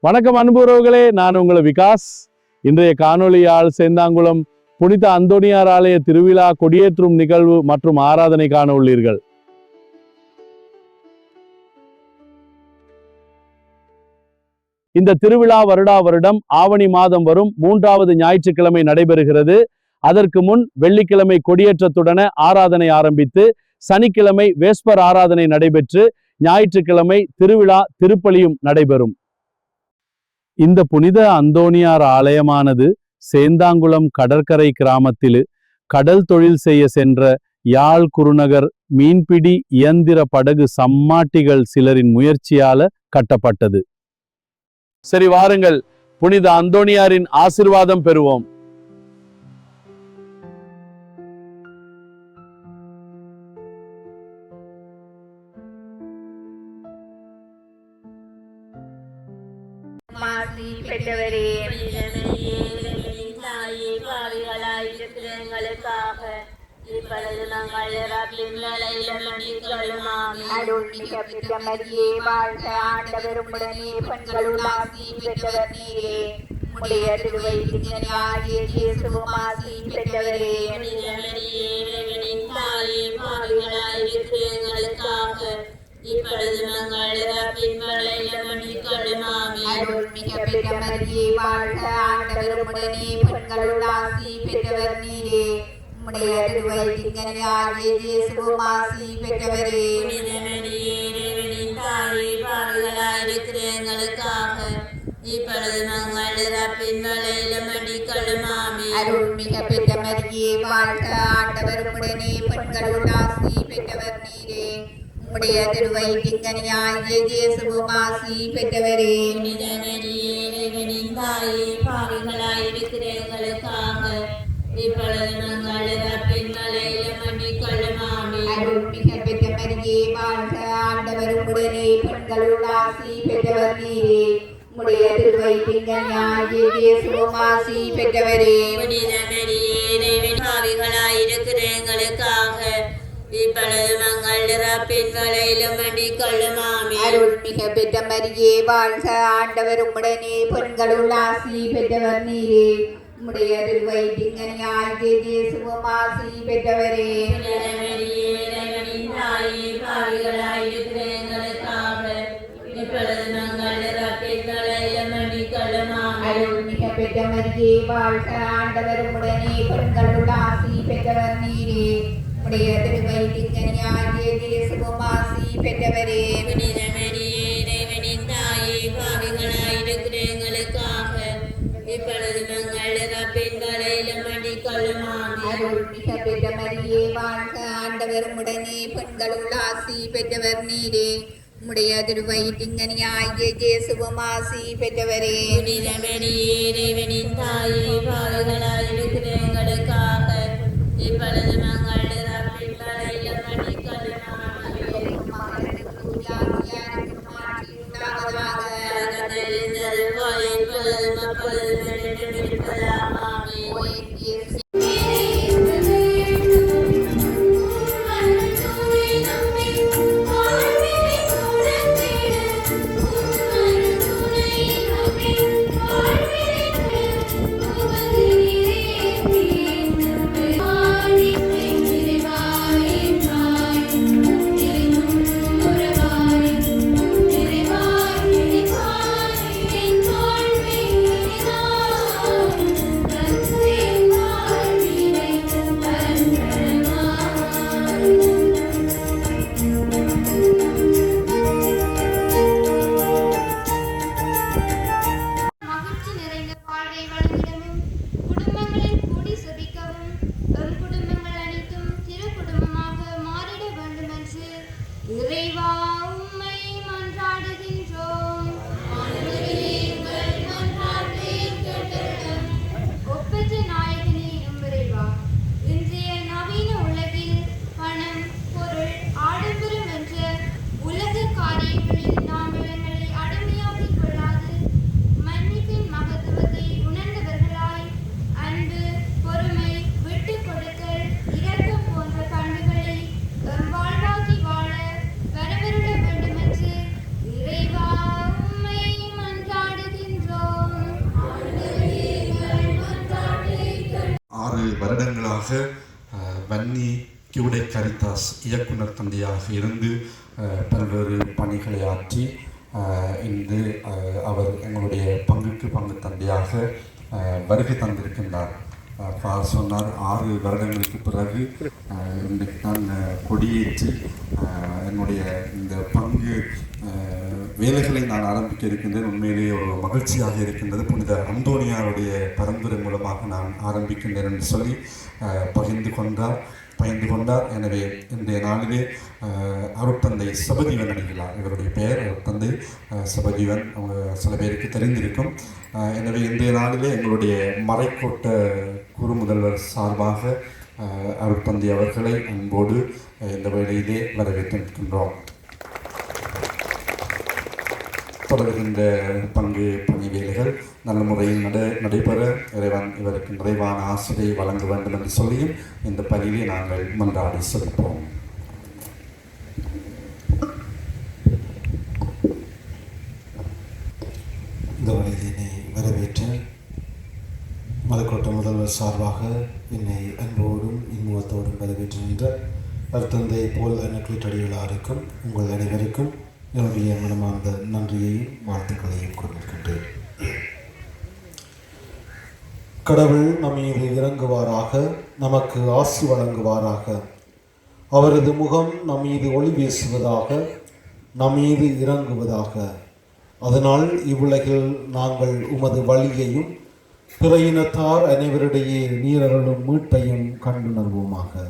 வணக்கம் அன்புறவுகளே, நான் உங்கள் விகாஸ். இன்றைய காணொளியால் சேந்தாங்குளம் புனித அந்தோனியார் ஆலய திருவிழா கொடியேற்றும் நிகழ்வு மற்றும் ஆராதனை காண உள்ளீர்கள். இந்த திருவிழா வருடா வருடம் ஆவணி மாதம் வரும் 3வது ஞாயிற்றுக்கிழமை நடைபெறுகிறது. அதற்கு முன் வெள்ளிக்கிழமை கொடியேற்றத்துடன ஆராதனை ஆரம்பித்து சனிக்கிழமை வேஸ்பர் ஆராதனை நடைபெற்று ஞாயிற்றுக்கிழமை திருவிழா திருப்பலியும் நடைபெறும். இந்த புனித அந்தோனியார் ஆலயமானது சேந்தாங்குளம் கடற்கரை கிராமத்தில் கடல் தொழில் செய்ய சென்ற யாழ் குருநகர் மீன்பிடி இயந்திர படகு சம்மாட்டிகள் சிலரின் முயற்சியால கட்டப்பட்டது. சரி, வாருங்கள் புனித அந்தோனியாரின் ஆசிர்வாதம் பெறுவோம். பெற்றவரே, எங்களுக்காக இப்பொழுது நாங்கள் அருள்மிகமரியே வாழ்க. ஆண்டவரும் உடனே பெண்களுள் ஆசி பெற்றவர் நீரே. உடைய திருவயிற்றினாகிய இயேசுவும் ஆசி பெற்றவரே. எங்களுக்காக இப்பொழுது நாங்கள் அருள்மிக பெற்றமரியே வாழ்க. ஆண்டவரும் உடனே பெண்களுள் ஆசி பெற்றவர் நீரே. உடைய திருவயிற்றினாகிய இயேசுவும் ஆசி பெற்றவரே. எங்களுக்காக இப்பொழுது நாங்கள் அருள்மிக பெற்றமரியே வாழ்க. ஆண்டவரும் உடனே பெண்களுள் ஆசி பெற்றவர் நீரே. உடைய திருவயிற்றினாகிய இயேசுவும் ஆசி பெற்றவரே. பாவிகளாயிருக்கிறவர்களுக்காக இப்பொழுது நாங்கள் அருள்மிக பெற்றமரியே வாழ்க. ஆண்டவரும் உடனே பெண்களுள் ஆசி பெற்றவர் நீரே. உடைய திருவயிற்றினாகிய இயேசுவும் ஆசி பெற்றவரே. பாவிகளாயிருக்கிறவர்களுக்காக இப்பொழுது நாங்கள் அருள்மிக பெற்றமரியே வாழ்க. ஆண்டவரும் உடனே பெண்களுள் ஆசி பெற்றவர் நீரே. உடைய திருவயிற்றினாகிய இயேசுவும் ஆசி பெற்றவரே. அருள்மிக பெற்றமரியே வாழ்க. ஆண்டவரும் உடனே பெண்களுள் ஆசி பெற்றவர் நீரே. உடைய திருவயிற்றினாகிய இயேசுவும் ஆசி பெற்றவரே. இப்பொழுது நாங்கள் அருள்மிக பெற்றமரியே வாழ்க. ஆண்டவரும் உடனே பெண்களுள் ஆசி பெற்றவர் நீரே. உடைய திருவயிற்றினாகிய இயேசுவும் ஆசி பெற்றவரே. இப்பொழுது நாங்கள் 6 வருடங்களாக வன்னி கியூடை கரிதாஸ் இயக்குனர் தந்தையாக இருந்து பல்வேறு பணிகளை ஆற்றி இன்று அவர் எங்களுடைய பங்குக்கு பங்கு தந்தையாக வருகை தந்திருக்கின்றார். சொன்னார் 6 வருடங்களுக்கு பிறகு இன்றைக்கு நான் கொடியேற்றி என்னுடைய இந்த பங்கு வேலைகளை நான் ஆரம்பிக்க இருக்கின்றேன். உண்மையிலேயே ஒரு மகிழ்ச்சியாக இருக்கின்றது. புனித அந்தோனியாருடைய பரந்துரை மூலமாக நான் ஆரம்பிக்கின்றேன் என்று சொல்லி பகிர்ந்து கொண்டார். எனவே இன்றைய நாளிலே அருட்தந்தை சபதிவன் அணிகிறார். இவருடைய பெயர் அருட்தந்தை சபதிவன், சில பேருக்கு தெரிந்திருக்கும். எனவே இன்றைய நாளிலே எங்களுடைய மறைக்கோட்ட குரு முதல்வர் சார்பாக அருட்தந்தை அவர்களை அன்போடு இந்த வேளையிலே வரவேற்றிருக்கின்றோம். தொடர்கின்ற பங்கு பணி வேலைகள் நல்ல முறையில் நடைபெற இறைவன் இவருக்கு நிறைவான ஆசிரியை வழங்க வேண்டும் என்று சொல்லியும் இந்த பணியை நாங்கள் மன்றாடி செலுத்துவோம். இந்த வழியில் என்னை வரவேற்ற மலைக்கோட்டை முதல்வர் சார்பாக என்னை அன்போடும் இன்முகத்தோடும் வரவேற்றுகின்ற அருட்தந்தை போல் அன்னக்களடிகளாருக்கும் உங்கள் அனைவருக்கும் என்னுடைய மனமார்ந்த நன்றியையும் வாழ்த்துக்களையும் கொண்டிருக்கின்றேன். கடவுள் நம்மீது இறங்குவாராக, நமக்கு ஆசி வழங்குவாராக. அவரது முகம் நம்மீது ஒளி வீசுவதாக, நம்மீது இறங்குவதாக. அதனால் இவ்வுலகில் நாங்கள் உமது வழியையும் பிற இனத்தார் அனைவரிடையே நீரருளும் மீட்பையும் கண்டுணர்வோமாக.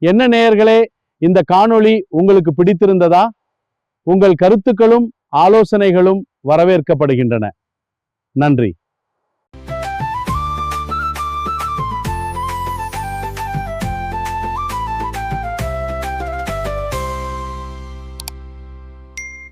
என்ன நேயர்களே, இந்த காணொளி உங்களுக்கு பிடித்திருந்ததா? உங்கள் கருத்துக்களும் ஆலோசனைகளும் வரவேற்கப்படுகின்றன. நன்றி.